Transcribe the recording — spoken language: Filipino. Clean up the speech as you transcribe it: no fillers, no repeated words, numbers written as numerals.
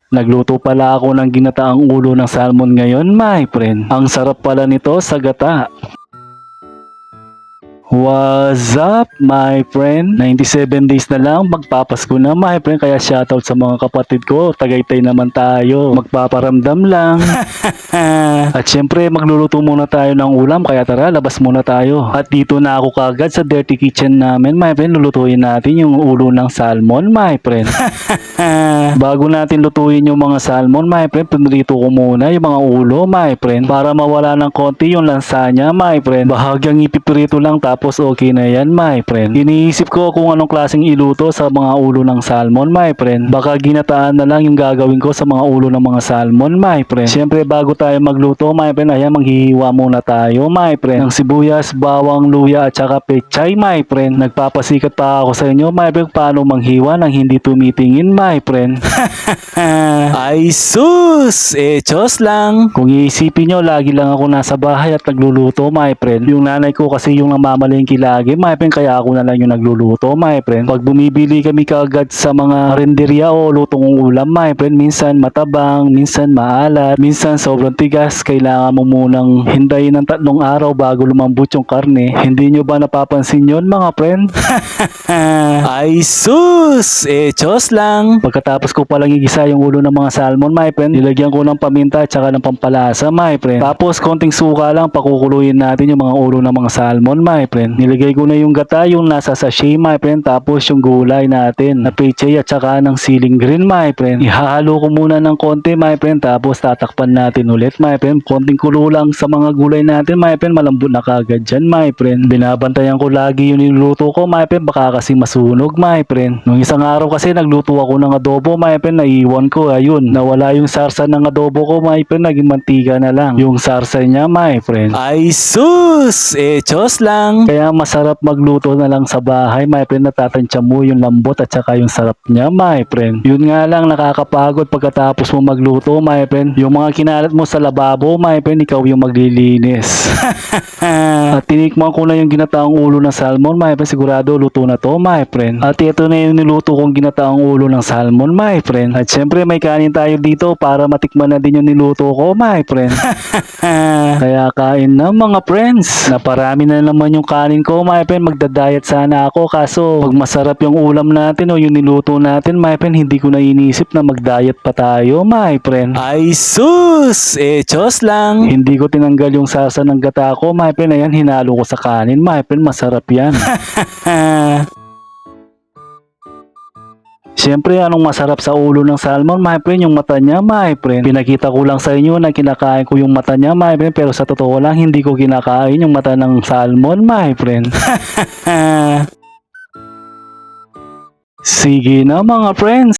Nagluto pala ako ng ginataang ulo ng salmon ngayon, my friend. Ang sarap pala nito sa gata. What's up, my friend? 97 days na lang, magpapasko na, my friend. Kaya shoutout sa mga kapatid ko. Tagaytay naman tayo. Magpaparamdam lang. At syempre, magluluto muna tayo ng ulam. Kaya tara, labas muna tayo. At dito na ako kagad sa dirty kitchen namin, my friend. Lulutuin natin yung ulo ng salmon, my friend. Bago natin lutuin yung mga salmon, my friend, pinrito ko muna yung mga ulo, my friend. Para mawala ng konti yung lansa niya, my friend. Bahagyang ipipirito lang tapos okay na yan, my friend. Iniisip ko kung anong klaseng iluto sa mga ulo ng salmon, my friend. Baka ginataan na lang yung gagawin ko sa mga ulo ng mga salmon, my friend. Siyempre, bago tayo magluto, my friend, ayan, manghihiwa muna tayo, my friend. Ng sibuyas, bawang, luya, at saka pechay, my friend. Nagpapasikat pa ako sa inyo, my friend, paano manghiwa nang hindi tumitingin, my friend. Ay sus! Chos lang. Kung iisipin nyo, lagi lang ako nasa bahay at nagluluto, my friend. Yung nanay ko kasi yung namamalengke lagi, my friend, kaya ako na lang yung nagluluto, my friend. Pag bumibili kami kaagad sa mga renderya o lutong ulam, my friend, minsan matabang, minsan maalat, minsan sobrang tigas, kailangan mo munang hintayin ng 3 araw bago lumambot yung karne. Hindi nyo ba napapansin yon, mga friend? Ay sus! Chos lang. Pagkatapos ko palang igisa yung ulo ng mga salmon, my friend, nilagyan ko ng paminta at saka ng pampalasa, my friend. Tapos konting suka lang, pakukuluyin natin yung mga ulo ng mga salmon, my friend. Nilagay ko na yung gata, yung nasa sachet, my friend. Tapos yung gulay natin na pechay at saka ng siling green, my friend. Ihahalo ko muna ng konti, my friend. Tapos tatakpan natin ulit, my friend. Konting kulo lang sa mga gulay natin, my friend. Malambot na kagad dyan, my friend. Binabantayan ko lagi yung niluto ko, my friend. Baka kasi masunog, my friend. Nung isang araw kasi nagluto ako ng adobo, my friend. Naiwan ko, ayun. Nawala yung sarsa ng adobo ko, my friend. Naging mantika na lang yung sarsa niya, my friend. Ay sus! Chos lang. Kaya masarap magluto na lang sa bahay, my friend. Natatansya mo yung lambot at saka yung sarap niya, my friend. Yun nga lang, nakakapagod pagkatapos mo magluto, my friend. Yung mga kinalat mo sa lababo, my friend, ikaw yung maglilinis. At tinikman ko na yung ginataang ulo ng salmon, my friend. Sigurado luto na to, my friend. At ito na yung niluto kong ginataang ulo ng salmon, my friend. At syempre may kanin tayo dito para matikman na din yung niluto ko, my friend. Kaya kain na, mga friends. Naparami na naman yung kanin ko, my friend. Magda-diet sana ako, kaso pag masarap yung ulam natin o yung niluto natin, my friend, hindi ko na inisip na mag-diet pa tayo, my friend. Ay sus! Chos lang. Hindi ko tinanggal yung sarsa ng gata ko, my friend. Ayan, hinalo ko sa kanin, my friend. Masarap yan. Siyempre, anong masarap sa ulo ng salmon, my friend? Yung mata niya, my friend. Pinakita ko lang sa inyo na kinakain ko yung mata niya, my friend. Pero sa totoo lang, hindi ko kinakain yung mata ng salmon, my friend. Sige na, mga friends.